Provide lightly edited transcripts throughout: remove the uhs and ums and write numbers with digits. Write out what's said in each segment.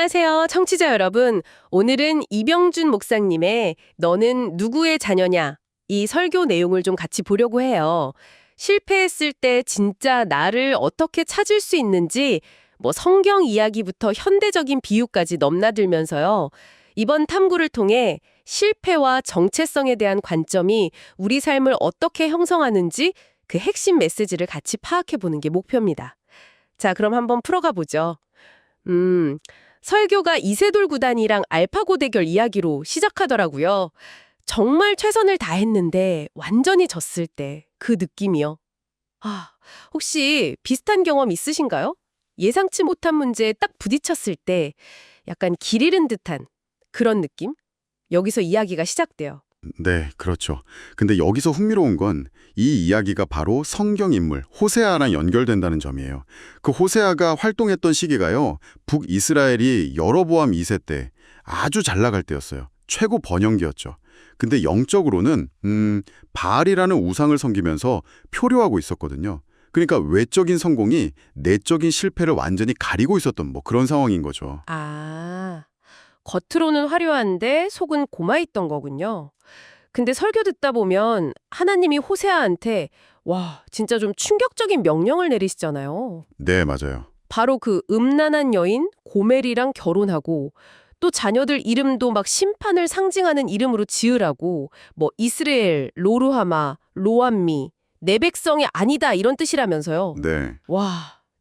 안녕하세요, 청취자 여러분. 오늘은 이병준 목사님의 너는 누구의 자녀냐? 이 설교 내용을 좀 같이 보려고 해요. 실패했을 때 진짜 나를 어떻게 찾을 수 있는지 성경 이야기부터 현대적인 비유까지 넘나들면서요. 이번 탐구를 통해 실패와 정체성에 대한 관점이 우리 삶을 어떻게 형성하는지 그 핵심 메시지를 같이 파악해 보는 게 목표입니다. 자, 그럼 한번 풀어가 보죠. 설교가 이세돌 구단이랑 알파고 대결 이야기로 시작하더라고요. 정말 최선을 다했는데 완전히 졌을 때 그 느낌이요. 혹시 비슷한 경험 있으신가요? 예상치 못한 문제에 딱 부딪혔을 때 약간 길 잃은 듯한 그런 느낌? 여기서 이야기가 시작돼요. 네, 그렇죠. 근데 여기서 흥미로운 건 이 이야기가 바로 성경 인물 호세아랑 연결된다는 점이에요. 그 호세아가 활동했던 시기가요. 북이스라엘이 여로보암 2세 때 아주 잘 나갈 때였어요. 최고 번영기였죠. 근데 영적으로는 바알이라는 우상을 섬기면서 표류하고 있었거든요. 그러니까 외적인 성공이 내적인 실패를 완전히 가리고 있었던 그런 상황인 거죠. 겉으로는 화려한데 속은 고마있던 거군요. 근데 설교 듣다 보면 하나님이 호세아한테 진짜 좀 충격적인 명령을 내리시잖아요. 네, 맞아요. 바로 그 음란한 여인 고멜이랑 결혼하고 또 자녀들 이름도 막 심판을 상징하는 이름으로 지으라고 이스라엘, 로루하마, 로암미, 내 백성이 아니다 이런 뜻이라면서요. 네.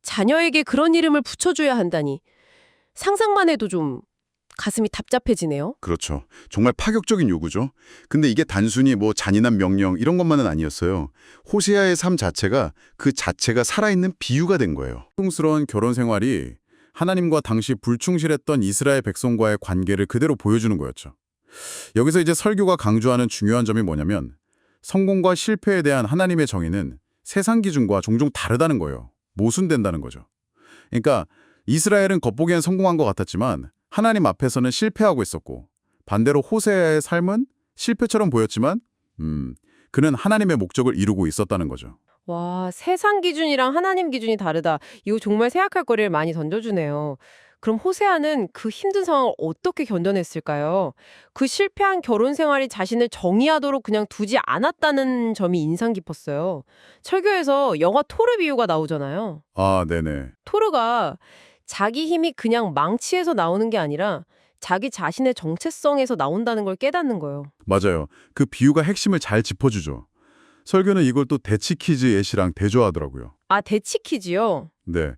자녀에게 그런 이름을 붙여줘야 한다니 상상만 해도 좀 가슴이 답답해지네요. 그렇죠. 정말 파격적인 요구죠. 근데 이게 단순히 잔인한 명령 이런 것만은 아니었어요. 호세아의 삶 자체가 그 자체가 살아있는 비유가 된 거예요. 숭스러운 결혼 생활이 하나님과 당시 불충실했던 이스라엘 백성과의 관계를 그대로 보여주는 거였죠. 여기서 이제 설교가 강조하는 중요한 점이 뭐냐면 성공과 실패에 대한 하나님의 정의는 세상 기준과 종종 다르다는 거예요. 모순된다는 거죠. 그러니까 이스라엘은 겉보기엔 성공한 것 같았지만 하나님 앞에서는 실패하고 있었고 반대로 호세아의 삶은 실패처럼 보였지만 그는 하나님의 목적을 이루고 있었다는 거죠. 세상 기준이랑 하나님 기준이 다르다. 이거 정말 생각할 거리를 많이 던져주네요. 그럼 호세아는 그 힘든 상황을 어떻게 견뎌냈을까요? 그 실패한 결혼 생활이 자신을 정의하도록 그냥 두지 않았다는 점이 인상 깊었어요. 설교에서 영화 토르 비유가 나오잖아요. 네네. 토르가 자기 힘이 그냥 망치에서 나오는 게 아니라 자기 자신의 정체성에서 나온다는 걸 깨닫는 거예요. 맞아요. 그 비유가 핵심을 잘 짚어주죠. 설교는 이걸 또 대치키즈 예시랑 대조하더라고요. 대치키즈요? 네.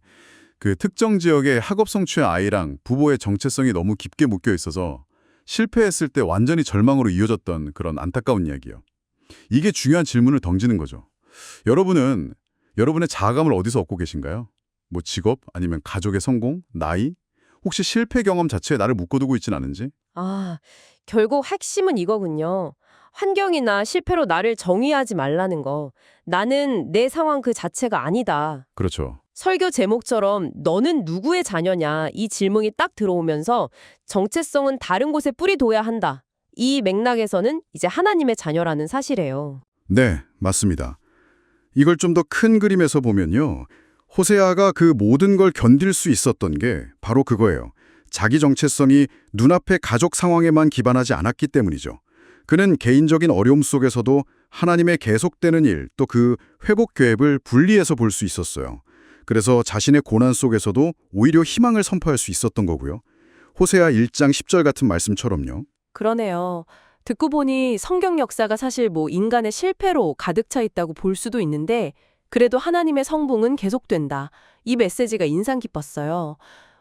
그 특정 지역의 학업 성취한 아이랑 부모의 정체성이 너무 깊게 묶여 있어서 실패했을 때 완전히 절망으로 이어졌던 그런 안타까운 이야기요. 이게 중요한 질문을 던지는 거죠. 여러분은 여러분의 자아감을 어디서 얻고 계신가요? 직업, 아니면 가족의 성공, 나이? 혹시 실패 경험 자체에 나를 묶어두고 있진 않은지? 결국 핵심은 이거군요. 환경이나 실패로 나를 정의하지 말라는 거. 나는 내 상황 그 자체가 아니다. 그렇죠. 설교 제목처럼 너는 누구의 자녀냐 이 질문이 딱 들어오면서 정체성은 다른 곳에 뿌리둬야 한다. 이 맥락에서는 이제 하나님의 자녀라는 사실이에요. 네, 맞습니다. 이걸 좀 더 큰 그림에서 보면요. 호세아가 그 모든 걸 견딜 수 있었던 게 바로 그거예요. 자기 정체성이 눈앞의 가족 상황에만 기반하지 않았기 때문이죠. 그는 개인적인 어려움 속에서도 하나님의 계속되는 일, 또 그 회복 계획을 분리해서 볼 수 있었어요. 그래서 자신의 고난 속에서도 오히려 희망을 선포할 수 있었던 거고요. 호세아 1장 10절 같은 말씀처럼요. 그러네요. 듣고 보니 성경 역사가 사실 인간의 실패로 가득 차 있다고 볼 수도 있는데 그래도 하나님의 성공은 계속된다. 이 메시지가 인상 깊었어요.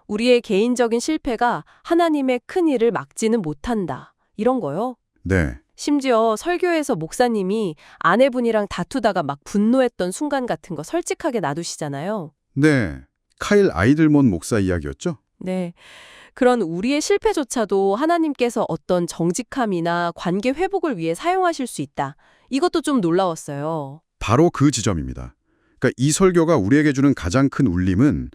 우리의 개인적인 실패가 하나님의 큰 일을 막지는 못한다. 이런 거요. 네. 심지어 설교에서 목사님이 아내분이랑 다투다가 막 분노했던 순간 같은 거 솔직하게 놔두시잖아요. 네. 카일 아이들몬 목사 이야기였죠? 네. 그런 우리의 실패조차도 하나님께서 어떤 정직함이나 관계 회복을 위해 사용하실 수 있다. 이것도 좀 놀라웠어요. 바로 그 지점입니다. 그러니까 이 설교가 우리에게 주는 가장 큰 울림은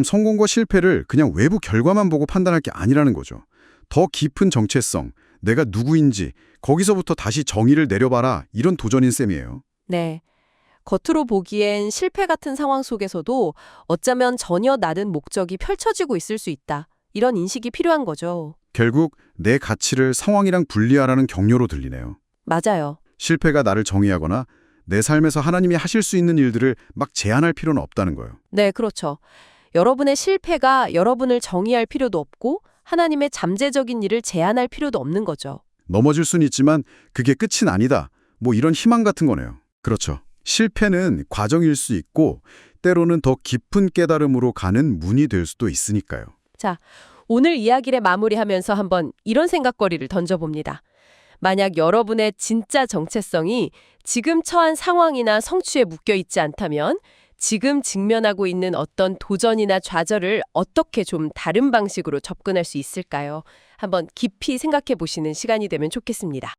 성공과 실패를 그냥 외부 결과만 보고 판단할 게 아니라는 거죠. 더 깊은 정체성, 내가 누구인지 거기서부터 다시 정의를 내려봐라 이런 도전인 셈이에요. 네. 겉으로 보기엔 실패 같은 상황 속에서도 어쩌면 전혀 다른 목적이 펼쳐지고 있을 수 있다. 이런 인식이 필요한 거죠. 결국 내 가치를 상황이랑 분리하라는 격려로 들리네요. 맞아요. 실패가 나를 정의하거나 내 삶에서 하나님이 하실 수 있는 일들을 막 제한할 필요는 없다는 거예요. 네, 그렇죠. 여러분의 실패가 여러분을 정의할 필요도 없고 하나님의 잠재적인 일을 제한할 필요도 없는 거죠. 넘어질 순 있지만 그게 끝은 아니다. 뭐 이런 희망 같은 거네요. 그렇죠. 실패는 과정일 수 있고 때로는 더 깊은 깨달음으로 가는 문이 될 수도 있으니까요. 자, 오늘 이야기를 마무리하면서 한번 이런 생각거리를 던져봅니다. 만약 여러분의 진짜 정체성이 지금 처한 상황이나 성취에 묶여 있지 않다면 지금 직면하고 있는 어떤 도전이나 좌절을 어떻게 좀 다른 방식으로 접근할 수 있을까요? 한번 깊이 생각해 보시는 시간이 되면 좋겠습니다.